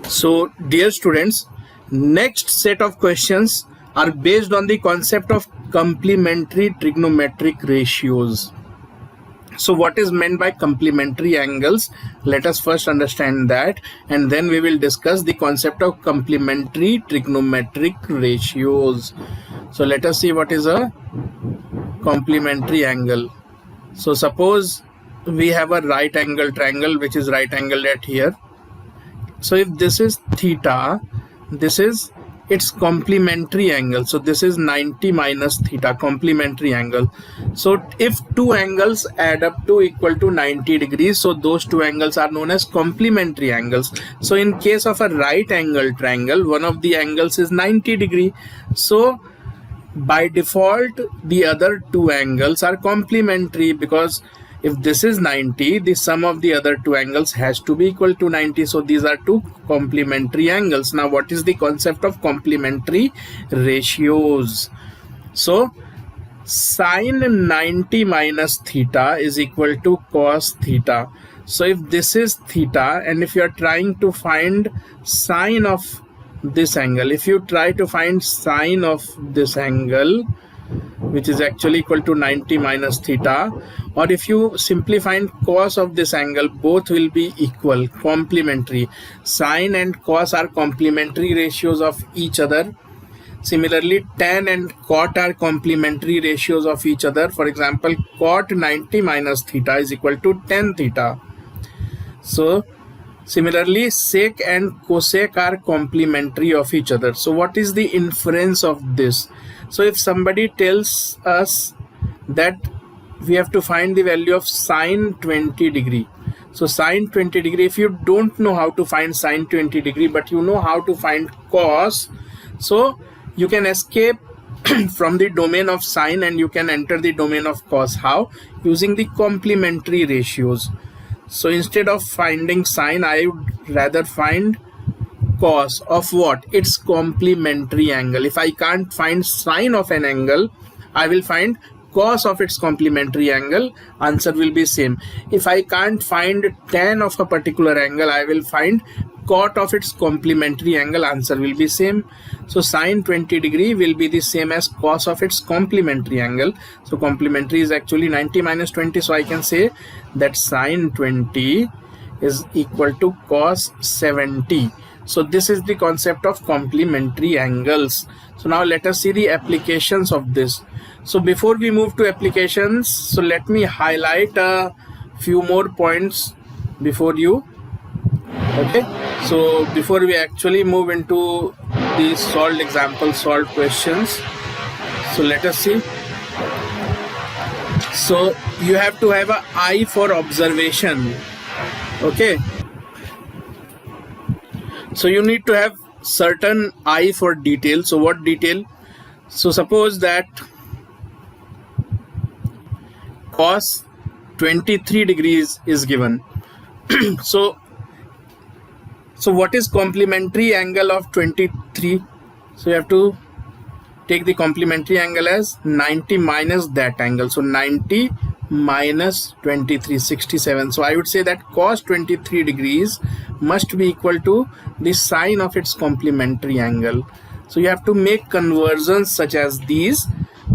So, dear students, next set of questions are based on the concept of complementary trigonometric ratios. So what is meant by complementary angles? Let us first understand that, and then we will discuss the concept of complementary trigonometric ratios. So let us see what is a complementary angle. So suppose we have a right angle triangle which is right angled at here. So if this is theta, this is its complementary angle. So this is 90 minus theta, complementary angle. So if two angles add up to equal to 90 degrees, so those two angles are known as complementary angles. So in case of a right angle triangle, one of the angles is 90 degree. So by default, the other two angles are complementary, because if this is 90, the sum of the other two angles has to be equal to 90. So these are two complementary angles. Now what is the concept of complementary ratios? So sine 90 minus theta is equal to cos theta. So if this is theta, and if you are trying to find sine of this angle, if you try to find sine of this angle, which is actually equal to 90 minus theta, or if you simply find cos of this angle, both will be equal, complementary. Sine and cos are complementary ratios of each other. Similarly, tan and cot are complementary ratios of each other. For example, cot 90 minus theta is equal to tan theta. So similarly, sec and cosec are complementary of each other. So what is the inference of this? So if somebody tells us that we have to find the value of sine 20 degree. So sine 20 degree, if you don't know how to find sine 20 degree, but you know how to find cos, so you can escape from the domain of sine and you can enter the domain of cos. How? Using the complementary ratios. So instead of finding sine, I would rather find cos of what? Its complementary angle. If I can't find sine of an angle, I will find cos of its complementary angle. Answer will be same. If I can't find tan of a particular angle, I will find cot of its complementary angle. Answer will be same. So sine 20 degree will be the same as cos of its complementary angle. So complementary is actually 90 minus 20. So I can say that sine 20 is equal to cos 70. So this is the concept of complementary angles. So now let us see the applications of this. So before we move to applications, so let me highlight a few more points before you. Okay, so before we actually move into the solved example, solved questions, so let us see. So you have to have an eye for observation. Okay, so you need to have certain eye for detail. So what detail? So suppose that cos 23 degrees is given. So what is complementary angle of 23? So you have to take the complementary angle as 90 minus that angle. So 90 minus 23, 67. So I would say that cos 23 degrees must be equal to the sine of its complementary angle. So you have to make conversions such as these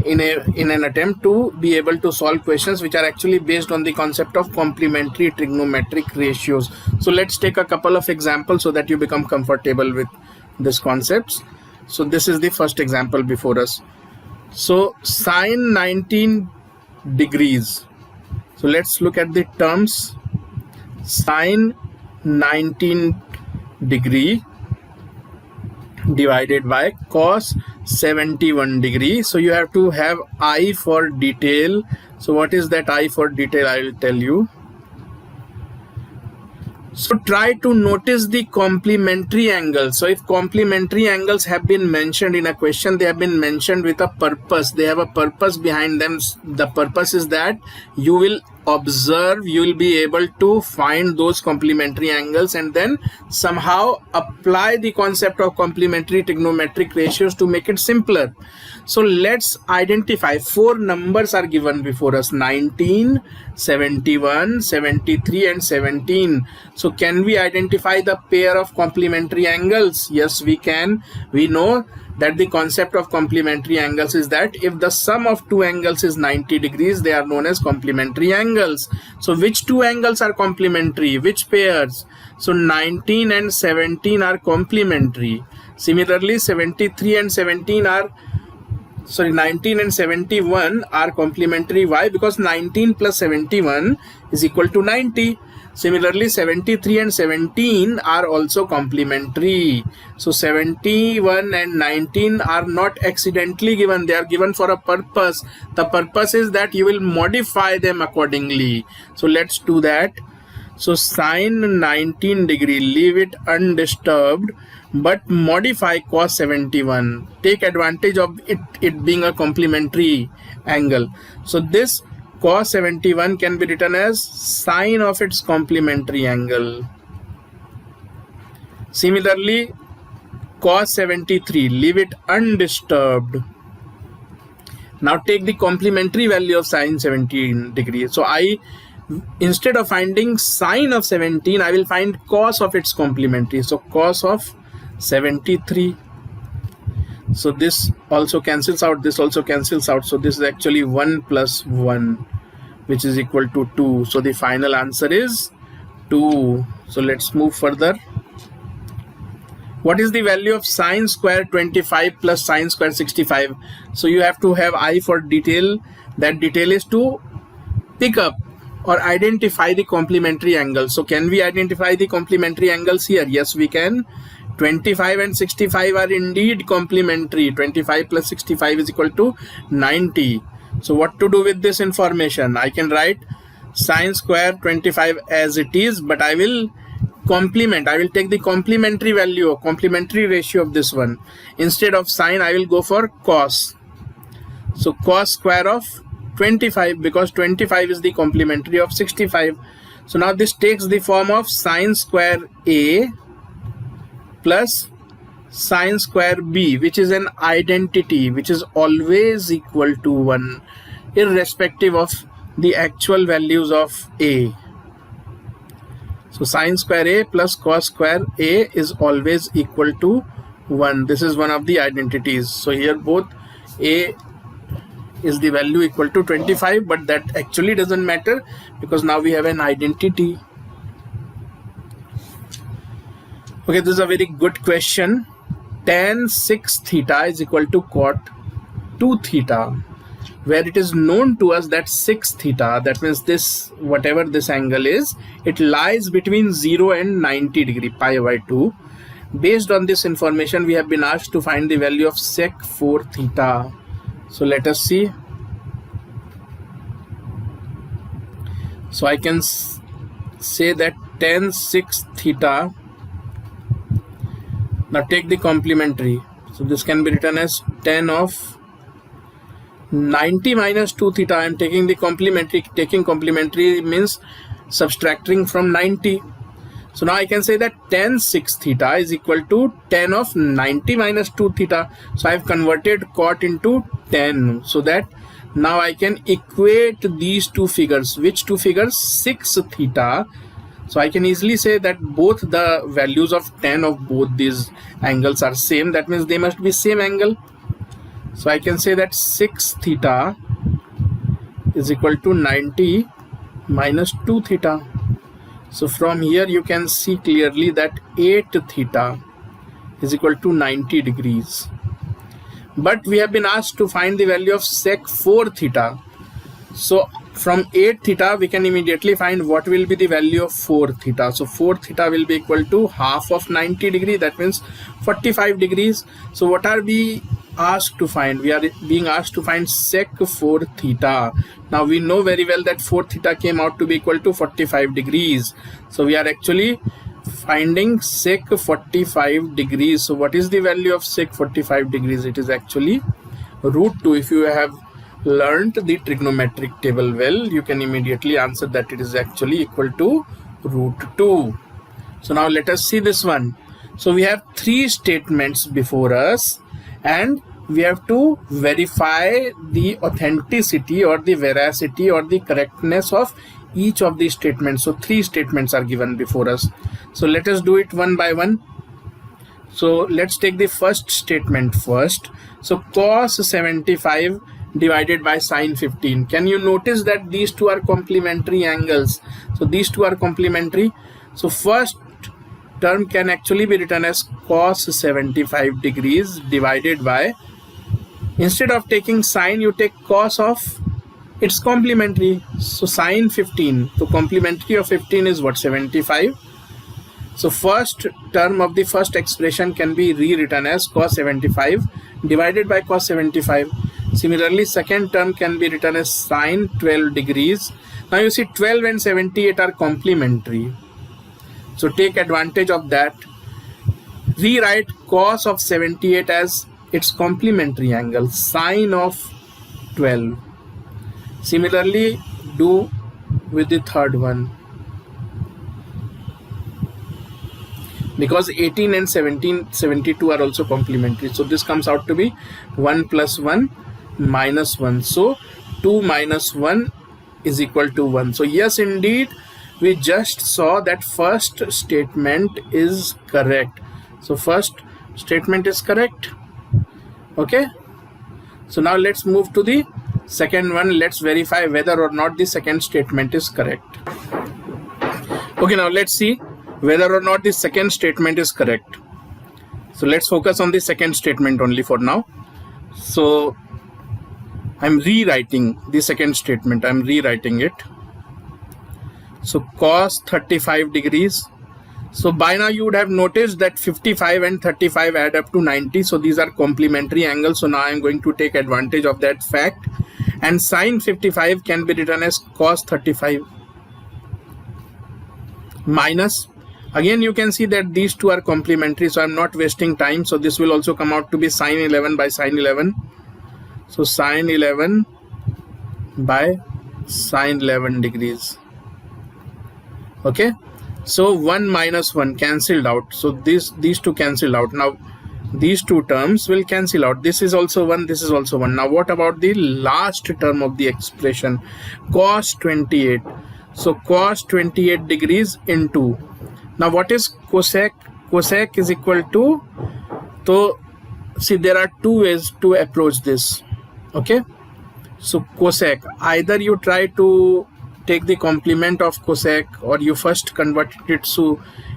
in an attempt to be able to solve questions which are actually based on the concept of complementary trigonometric ratios. So let's take a couple of examples so that you become comfortable with these concepts. So this is the first example before us. So sine 19 degrees. So let's look at the terms. Sine 19 degree divided by cos 71 degree. So you have to have eye for detail. So what is that eye for detail? I will tell you. So try to notice the complementary angles. So if complementary angles have been mentioned in a question, they have been mentioned with a purpose. They have a purpose behind them. The purpose is that you will observe, you will be able to find those complementary angles and then somehow apply the concept of complementary trigonometric ratios to make it simpler. So let's identify. 4 numbers are given before us: 19, 71, 73 and 17. So can we identify the pair of complementary angles? Yes, we can. We know that the concept of complementary angles is that if the sum of 2 angles is 90 degrees, they are known as complementary angles. So which 2 angles are complementary? Which pairs? So 19 and 17 are complementary. Similarly, 19 and 71 are complementary. Why? Because 19 plus 71 is equal to 90. Similarly, 73 and 17 are also complementary. So 71 and 19 are not accidentally given. They are given for a purpose. The purpose is that you will modify them accordingly. So let's do that. So sine 19 degree, leave it undisturbed, but modify cos 71. Take advantage of it being a complementary angle. So this cos 71 can be written as sine of its complementary angle. Similarly, cos 73, leave it undisturbed. Now take the complementary value of sine 17 degrees. So instead of finding sine of 17, I will find cos of its complementary. So cos of 73. So this also cancels out, this also cancels out. So this is actually 1 plus 1, which is equal to 2. So the final answer is 2. So let's move further. What is the value of sine square 25 plus sine square 65? So you have to have eye for detail. That detail is to pick up or identify the complementary angles. So can we identify the complementary angles here? Yes, we can. 25 and 65 are indeed complementary. 25 plus 65 is equal to 90. So what to do with this information? I can write sine square 25 as it is, but I will complement. I will take the complementary value, complementary ratio of this one. Instead of sine, I will go for cos. So cos square of 25, because 25 is the complementary of 65. So now this takes the form of sine square A plus sine square B, which is an identity which is always equal to 1 irrespective of the actual values of A. So sine square A plus cos square A is always equal to 1. This is one of the identities. So here both A is the value equal to 25, but that actually doesn't matter because now we have an identity. Okay, this is a very good question. Tan 6 theta is equal to cot 2 theta, where it is known to us that 6 theta, that means this, whatever this angle is, it lies between 0 and 90 degree, pi by 2. Based on this information, we have been asked to find the value of sec 4 theta. So let us see. So I can say that tan 6 theta. Now take the complementary. So this can be written as tan of 90 minus 2 theta. I am taking the complementary. Taking complementary means subtracting from 90. So now I can say that tan 6 theta is equal to tan of 90 minus 2 theta. So I have converted cot into tan, so that now I can equate these two figures. Which two figures? 6 theta. So I can easily say that both the values of tan of both these angles are same. That means they must be same angle. So I can say that 6 theta is equal to 90 minus 2 theta. So from here you can see clearly that 8 theta is equal to 90 degrees. But we have been asked to find the value of sec 4 theta. So from 8 theta we can immediately find what will be the value of 4 theta. So 4 theta will be equal to half of 90 degree, that means 45 degrees. So what are we asked to find? We are being asked to find sec 4 theta. Now we know very well that 4 theta came out to be equal to 45 degrees. So we are actually finding sec 45 degrees. So what is the value of sec 45 degrees? It is actually root 2. If you have learnt the trigonometric table well, you can immediately answer that it is actually equal to root 2. So now let us see this one. So we have 3 statements before us and we have to verify the authenticity or the veracity or the correctness of each of these statements. So 3 statements are given before us. So let us do it one by one. So let's take the first statement first. So cos 75 divided by sine 15. Can you notice that these two are complementary angles? So these two are complementary. So first term can actually be written as cos 75 degrees divided by, instead of taking sine, you take cos of its complementary. So sine 15. So complementary of 15 is what? 75. So first term of the first expression can be rewritten as cos 75 divided by cos 75. Similarly, second term can be written as sine 12 degrees. Now you see 12 and 78 are complementary. So take advantage of that. Rewrite cos of 78 as its complementary angle, sine of 12. Similarly, do with the third one. Because 18 and 72 are also complementary. So this comes out to be 1 plus 1 minus 1. So 2 minus 1 is equal to 1. So yes, indeed, we just saw that first statement is correct. So first statement is correct. Okay. So now let's move to the second one. Let's verify whether or not the second statement is correct. Okay, now let's see whether or not the second statement is correct. So let's focus on the second statement only for now. So I'm rewriting the second statement. I'm rewriting it. So cos 35 degrees. So by now you would have noticed that 55 and 35 add up to 90. So these are complementary angles. So now I'm going to take advantage of that fact. And sine 55 can be written as cos 35 minus. Again, you can see that these two are complementary, so I'm not wasting time. So this will also come out to be sine 11 by sine 11. So sine 11 by sine 11 degrees. Okay. So 1 minus 1 cancelled out. So these two cancel out. Now these two terms will cancel out. This is also 1. This is also 1. Now what about the last term of the expression? Cos 28. So cos 28 degrees into. Now what is cosec? Cosec is equal to, so see there are two ways to approach this. Okay. So cosec, either you try to take the complement of cosec or you first convert it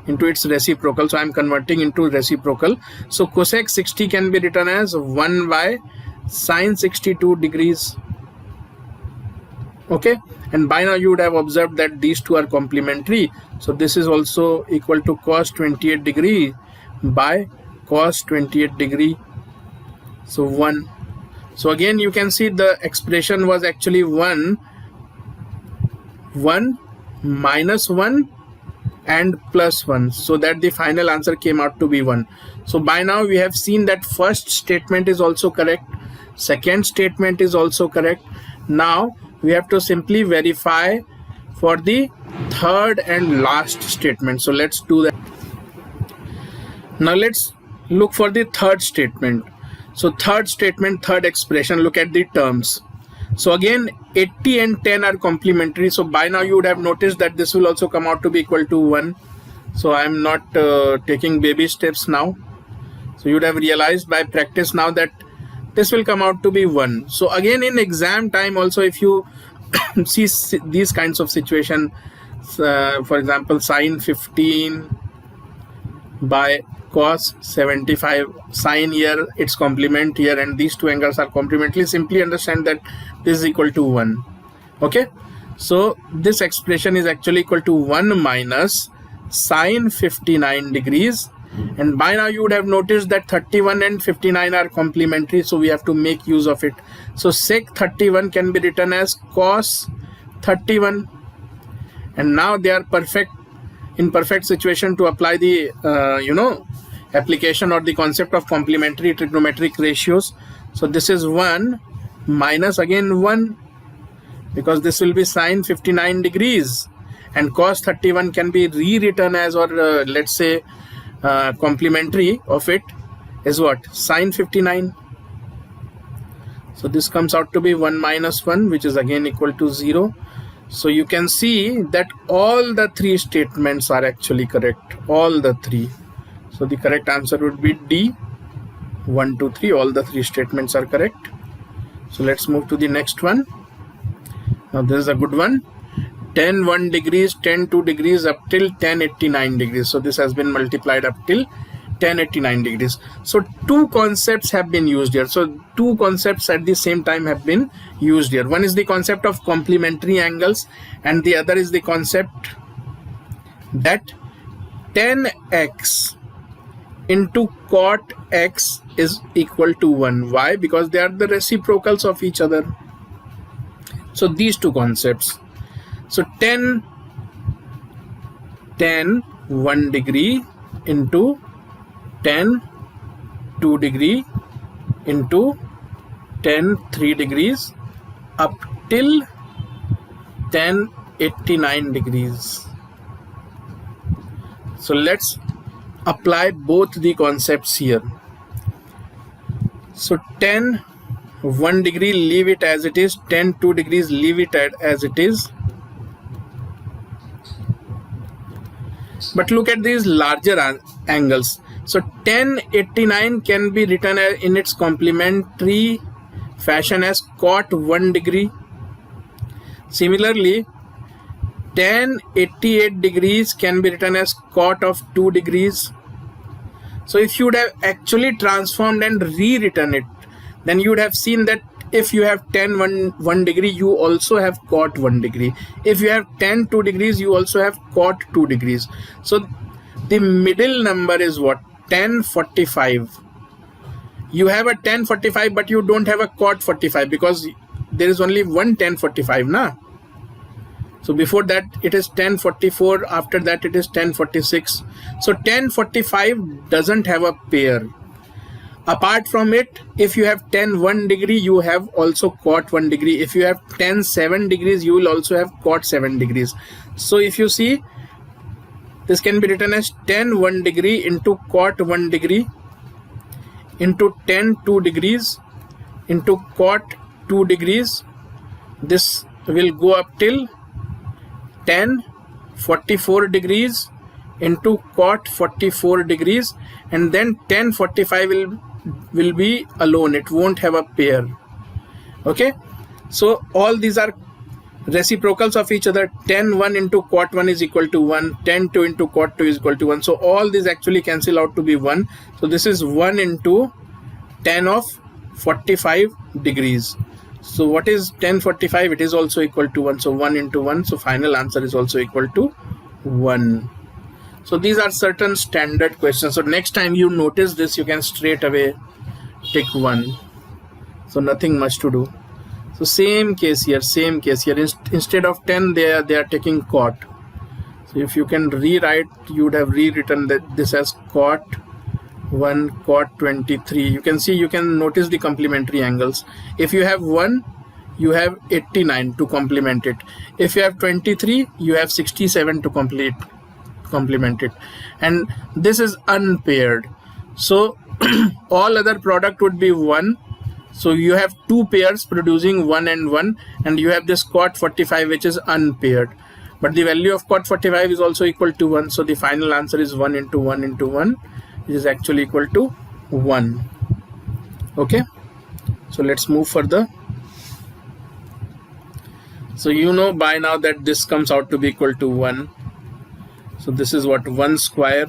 into its reciprocal. So I'm converting into reciprocal. So cosec 60 can be written as 1 by sine 62 degrees. Okay. And by now you would have observed that these two are complementary. So this is also equal to cos 28 degree by cos 28 degree. So 1. So again you can see the expression was actually 1 minus 1 and plus 1. So that the final answer came out to be 1. So by now we have seen that first statement is also correct. Second statement is also correct. Now we have to simply verify for the third and last statement. So let's do that. Now let's look for the third statement. So third statement, third expression, look at the terms. So again 80 and 10 are complementary. So by now you would have noticed that this will also come out to be equal to 1. So I'm not taking baby steps now. So you would have realized by practice now that this will come out to be 1. So again in exam time also, if you see these kinds of situation, for example sine 15 by cos 75, sine here its complement here, and these two angles are complementary, simply understand that this is equal to 1. Okay. So this expression is actually equal to 1 minus sine 59 degrees. And by now you would have noticed that 31 and 59 are complementary, so we have to make use of it. So sec 31 can be written as cos 31, and now they are in perfect situation to apply the application or the concept of complementary trigonometric ratios. So this is 1 minus again 1, because this will be sine 59 degrees, and cos 31 can be rewritten as, or let's say complementary of it is what? Sine 59. So this comes out to be 1 minus 1, which is again equal to 0. So you can see that all the three statements are actually correct, all the three. So the correct answer would be D. 1, 2, 3, all the three statements are correct. So let's move to the next one. Now this is a good one. 10 1 degrees, 10 2 degrees up till 10 89 degrees. So this has been multiplied up till 10 89 degrees. So two concepts have been used here. So two concepts at the same time have been used here. One is the concept of complementary angles, and the other is the concept that 10x into cot x is equal to 1. Why? Because they are the reciprocals of each other. So these two concepts. So 10 1 degree into 10 2 degree into 10 3 degrees up till 10 89 degrees. So let's apply both the concepts here. So 10 1 degree, leave it as it is. 10 2 degrees, leave it as it is. But look at these larger angles. So 10 89 can be written in its complementary fashion as cot 1 degree. Similarly, 10 88 degrees can be written as cot of 2 degrees. So if you would have actually transformed and rewritten it, then you would have seen that if you have 10 1 degree, you also have cot 1 degree. If you have 10 2 degrees, you also have cot 2 degrees. So the middle number is what? 10 45. You have a 10 45, but you don't have a cot 45, because there is only one 10 45 na. So before that it is 10 44, after that it is 10 46. So 10 45 doesn't have a pair. Apart from it, if you have 10 1 degree, you have also cot 1 degree. If you have 10 7 degrees, you will also have cot 7 degrees. So if you see, this can be written as 10 1 degree into cot 1 degree into 10 2 degrees into cot 2 degrees. This will go up till 10 44 degrees into cot 44 degrees, and then 10 45 will be alone. It won't have a pair. Okay, so all these are reciprocals of each other. 10 1 into cot 1 is equal to 1. 10 2 into cot 2 is equal to 1. So all these actually cancel out to be 1. So this is 1 into 10 of 45 degrees. So what is 10 45? It is also equal to 1. So 1 into 1. So final answer is also equal to 1. So these are certain standard questions. So next time you notice this, you can straight away tick 1. So nothing much to do. So same case here, same case here. Instead of 10, they are taking cot. So if you can rewrite, you would have rewritten this as cot 1 cot 23. You can see, you can notice the complementary angles. If you have 1, you have 89 to complement it. If you have 23, you have 67 to complement it. And this is unpaired. So all other product would be 1. So you have two pairs producing 1 and 1, and you have this cot 45 which is unpaired. But the value of cot 45 is also equal to 1. So the final answer is 1 into 1 into 1, which is actually equal to 1. Okay, so let's move further. So you know by now that this comes out to be equal to 1. So this is what? 1 square.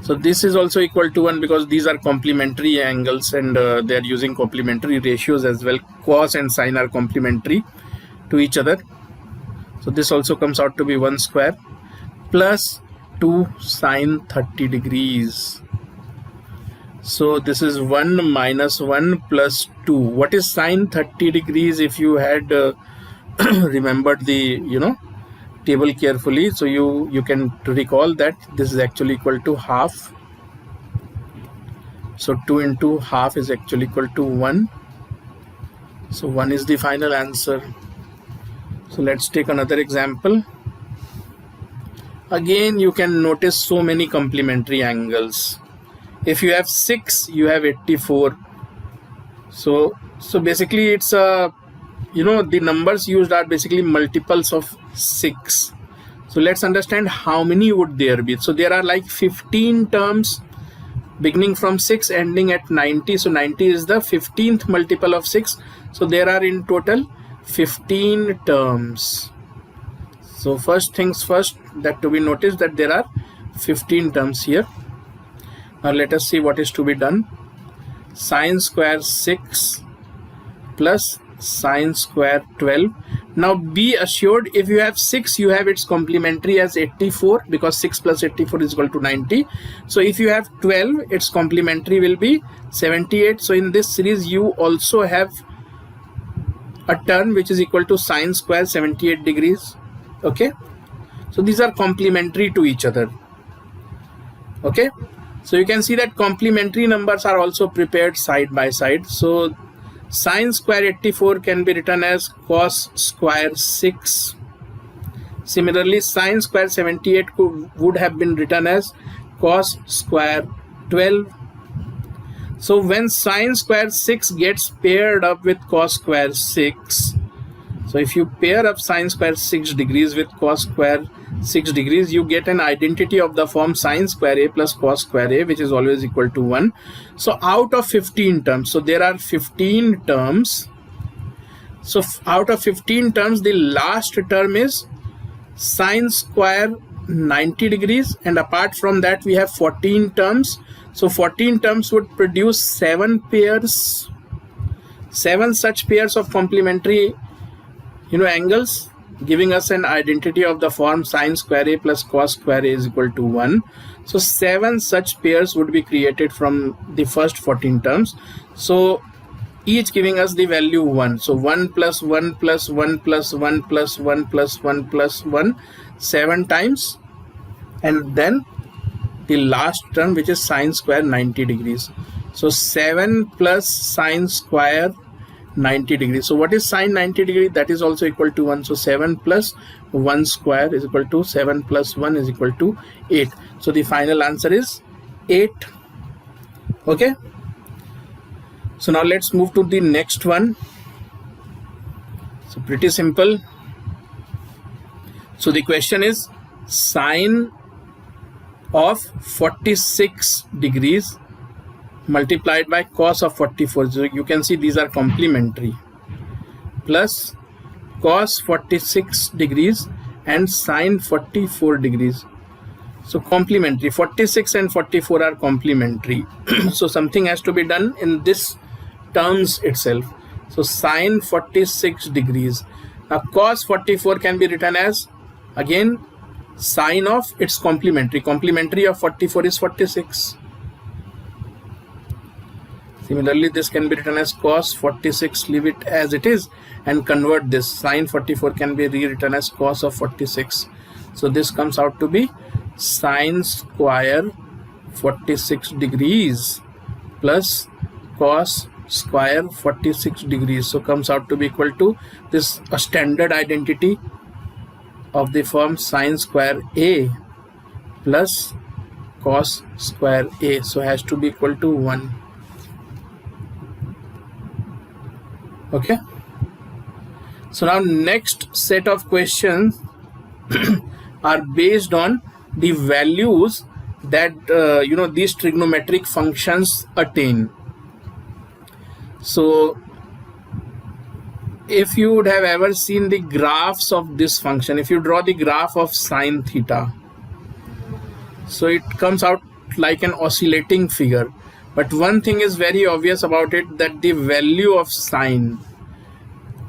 So this is also equal to 1 because these are complementary angles, and they are using complementary ratios as well. Cos and sine are complementary to each other. So this also comes out to be 1 square plus 2 sine 30 degrees. So this is 1 minus 1 plus 2. What is sine 30 degrees? If you had remembered the table carefully, so you can recall that this is actually equal to half. So 2 into half is actually equal to 1. So 1 is the final answer. So let's take another example. Again, you can notice so many complementary angles. If you have 6, you have 84. So basically it's a, the numbers used are basically multiples of 6. So let's understand how many would there be. So there are like 15 terms beginning from 6 ending at 90. So 90 is the 15th multiple of 6. So there are in total 15 terms. So first things first, that to be noticed that there are 15 terms here. Now let us see what is to be done. Sine square 6 plus sine square 12. Now be assured, if you have 6, you have its complementary as 84, because 6 plus 84 is equal to 90. So if you have 12, its complementary will be 78. So in this series you also have a term which is equal to sine square 78 degrees. Okay, so these are complementary to each other. Okay, so you can see that complementary numbers are also prepared side by side. So sine square 84 can be written as cos square 6. Similarly, sine square 78 would have been written as cos square 12. So when sine square 6 gets paired up with cos square 6, so if you pair up sine square 6 degrees with cos square 6 degrees, you get an identity of the form sine square a plus cos square a, which is always equal to 1. So out of 15 terms, so there are 15 terms. So out of 15 terms, the last term is sine square 90 degrees. And apart from that, we have 14 terms. So 14 terms would produce 7 pairs, 7 such pairs of complementary angles, giving us an identity of the form sine square a plus cos square a is equal to 1. So 7 such pairs would be created from the first 14 terms. So each giving us the value 1. So 1 plus 1 plus 1 plus 1 plus 1 plus 1 plus 1, 7 times. And then the last term, which is sine square 90 degrees. So 7 plus sine square 90 degrees. So what is sine 90 degree? That is also equal to 1. So 7 plus 1 square is equal to 7 plus 1 is equal to 8. So the final answer is 8. Okay. So now let's move to the next one. So pretty simple. So the question is sine of 46 degrees multiplied by cos of 44. So you can see these are complementary, plus cos 46 degrees and sine 44 degrees. So complementary, 46 and 44 are complementary. So something has to be done in this terms itself. So sine 46 degrees. Now cos 44 can be written as, again, sine of its complementary. Complementary of 44 is 46. Similarly, this can be written as cos 46, leave it as it is and convert this. Sine 44 can be rewritten as cos of 46. So this comes out to be sine square 46 degrees plus cos square 46 degrees. So comes out to be equal to this, a standard identity of the form sine square a plus cos square a. So has to be equal to 1. Okay, so now next set of questions are based on the values that these trigonometric functions attain. So if you would have ever seen the graphs of this function, if you draw the graph of sine theta, so it comes out like an oscillating figure. But one thing is very obvious about it, that the value of sine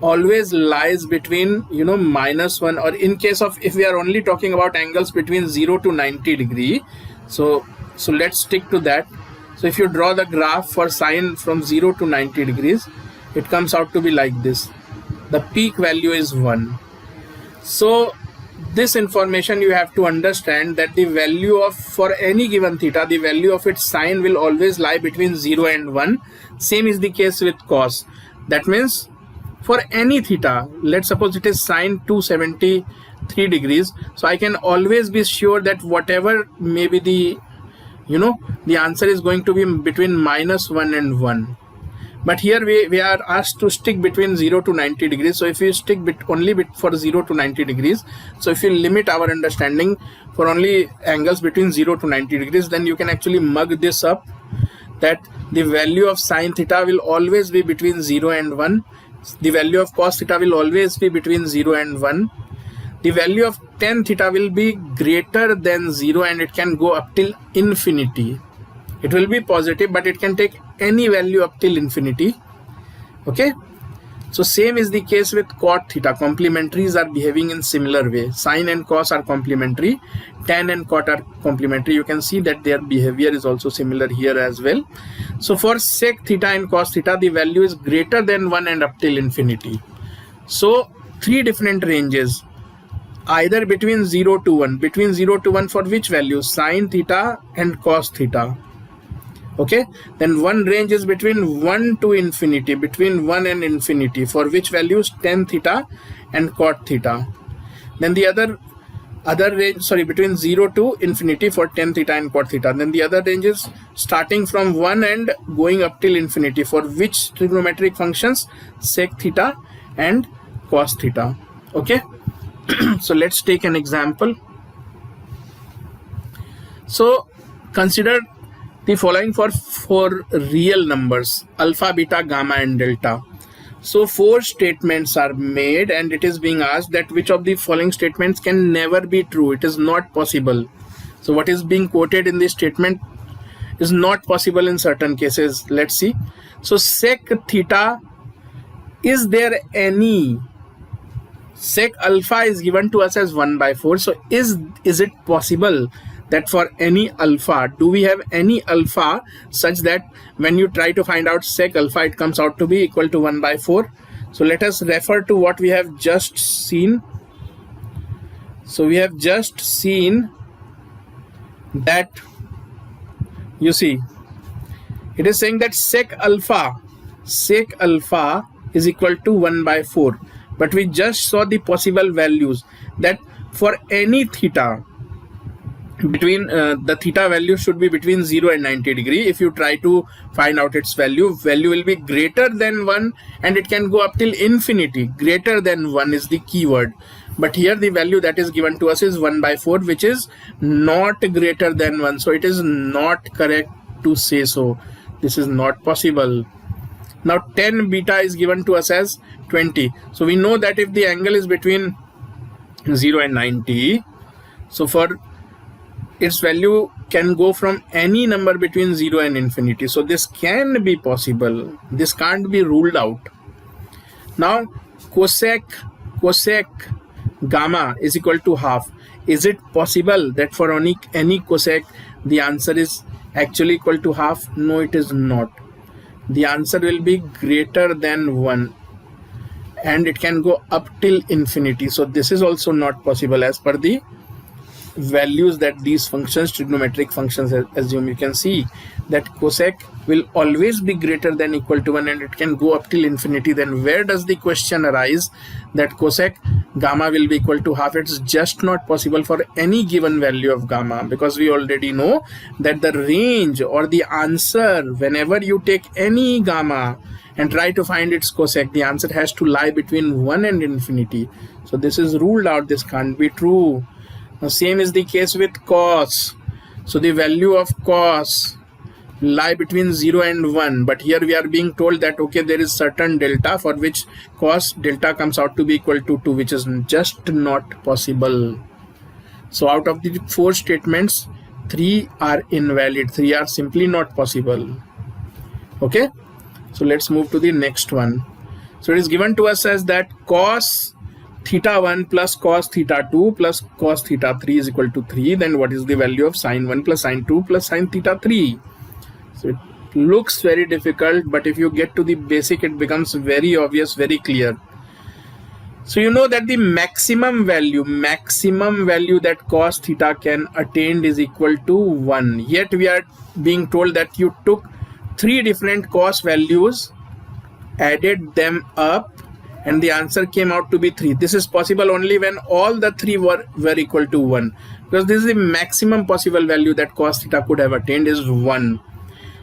always lies between -1, or in case of, if we are only talking about angles between 0 to 90 degree, so let's stick to that. So if you draw the graph for sine from 0 to 90 degrees, it comes out to be like this. The peak value is 1. So this information you have to understand, that the value of, for any given theta, the value of its sine will always lie between 0 and 1. Same is the case with cos. That means for any theta, let's suppose it is sine 273 degrees, so I can always be sure that whatever may be the, the answer is going to be between -1 and 1. But here we are asked to stick between 0 to 90 degrees. So if you stick only for 0 to 90 degrees, so if you limit our understanding for only angles between 0 to 90 degrees, then you can actually mug this up, that the value of sine theta will always be between 0 and 1. The value of cos theta will always be between 0 and 1. The value of tan theta will be greater than 0, and it can go up till infinity. It will be positive, but it can take any value up till infinity. Okay, so same is the case with cot theta. Complementaries are behaving in similar way. Sine and cos are complementary, tan and cot are complementary. You can see that their behavior is also similar here as well. So for sec theta and cos theta, the value is greater than 1 and up till infinity. So three different ranges, either between 0 to 1. Between 0 to 1 for which value? Sine theta and cos theta. Okay, then one range is between 1 to infinity, between 1 and infinity, for which values? Tan theta and cot theta. Then the other range, between 0 to infinity for tan theta and cot theta. Then the other range is starting from 1 and going up till infinity, for which trigonometric functions? Sec theta and cos theta. Okay, so let's take an example. So consider the following for real numbers: alpha, beta, gamma and delta. So 4 statements are made, and it is being asked that which of the following statements can never be true. It is not possible. So what is being quoted in this statement is not possible in certain cases. Let's see. So sec theta, is there any? Sec alpha is given to us as 1/4. So is it possible that for any alpha, do we have any alpha such that when you try to find out sec alpha, it comes out to be equal to 1/4? So let us refer to what we have just seen. So we have just seen that, you see, it is saying that sec alpha is equal to 1/4. But we just saw the possible values, that for any theta, between the theta value should be between 0 and 90 degree. If you try to find out its value will be greater than 1, and it can go up till infinity. Greater than 1 is the keyword. But here the value that is given to us is 1/4, which is not greater than 1. So it is not correct to say so. This is not possible. Now tan beta is given to us as 20. So we know that if the angle is between 0 and 90, so for its value can go from any number between 0 and infinity. So this can be possible. This can't be ruled out. Now cosec gamma is equal to half. Is it possible that for any cosec the answer is actually equal to half? No, it is not. The answer will be greater than 1, and it can go up till infinity. So this is also not possible as per the values that these functions, trigonometric functions, assume. You can see that cosec will always be greater than equal to 1, and it can go up till infinity. Then where does the question arise that cosec gamma will be equal to half? It's just not possible for any given value of gamma, because we already know that the range or the answer, whenever you take any gamma and try to find its cosec, the answer has to lie between 1 and infinity. So this is ruled out. This can't be true. Now same is the case with cos. So the value of cos lie between 0 and 1, but here we are being told that okay, there is certain delta for which cos delta comes out to be equal to 2, which is just not possible. So out of the 4 statements, 3 are invalid. 3 are simply not possible. Okay, so let's move to the next one. So it is given to us as that cos theta 1 plus cos theta 2 plus cos theta 3 is equal to 3. Then what is the value of sine 1 plus sine 2 plus sine theta 3? So it looks very difficult, but if you get to the basic, it becomes very obvious, very clear. So you know that the maximum value that cos theta can attain is equal to 1. Yet we are being told that you took 3 different cos values, added them up, and the answer came out to be 3. This is possible only when all the 3 were equal to 1, because this is the maximum possible value that cos theta could have attained is 1.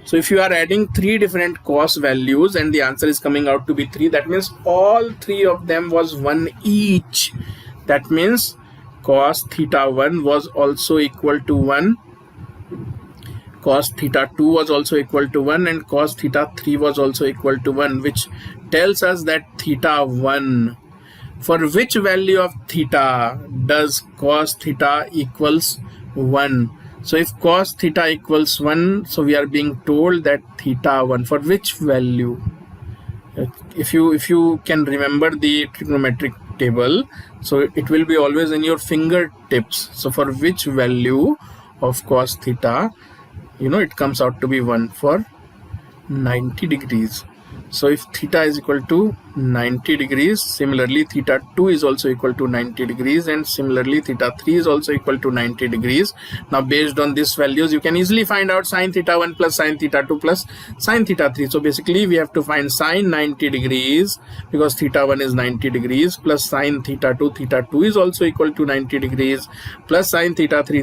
So if you are adding 3 different cos values and the answer is coming out to be 3, that means all 3 of them was 1 each. That means cos theta 1 was also equal to 1, cos theta 2 was also equal to 1, and cos theta 3 was also equal to 1, which tells us that theta 1, for which value of theta does cos theta equals 1? So if cos theta equals 1, so we are being told that theta 1, for which value? If you can remember the trigonometric table, so it will be always in your fingertips. So for which value of cos theta, it comes out to be 1 for 90 degrees. So if theta is equal to 90 degrees, similarly theta 2 is also equal to 90 degrees, and similarly theta 3 is also equal to 90 degrees. Now based on these values, you can easily find out sin theta 1 plus sin theta 2 plus sin theta 3. So basically we have to find sin 90 degrees, because theta 1 is 90 degrees, plus sin theta 2 is also equal to 90 degrees, plus sin theta 3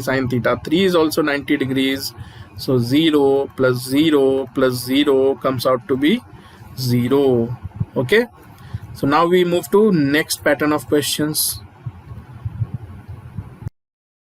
is also 90 degrees. So 0 plus 0 plus 0 comes out to be 0. Okay, so now we move to next pattern of questions.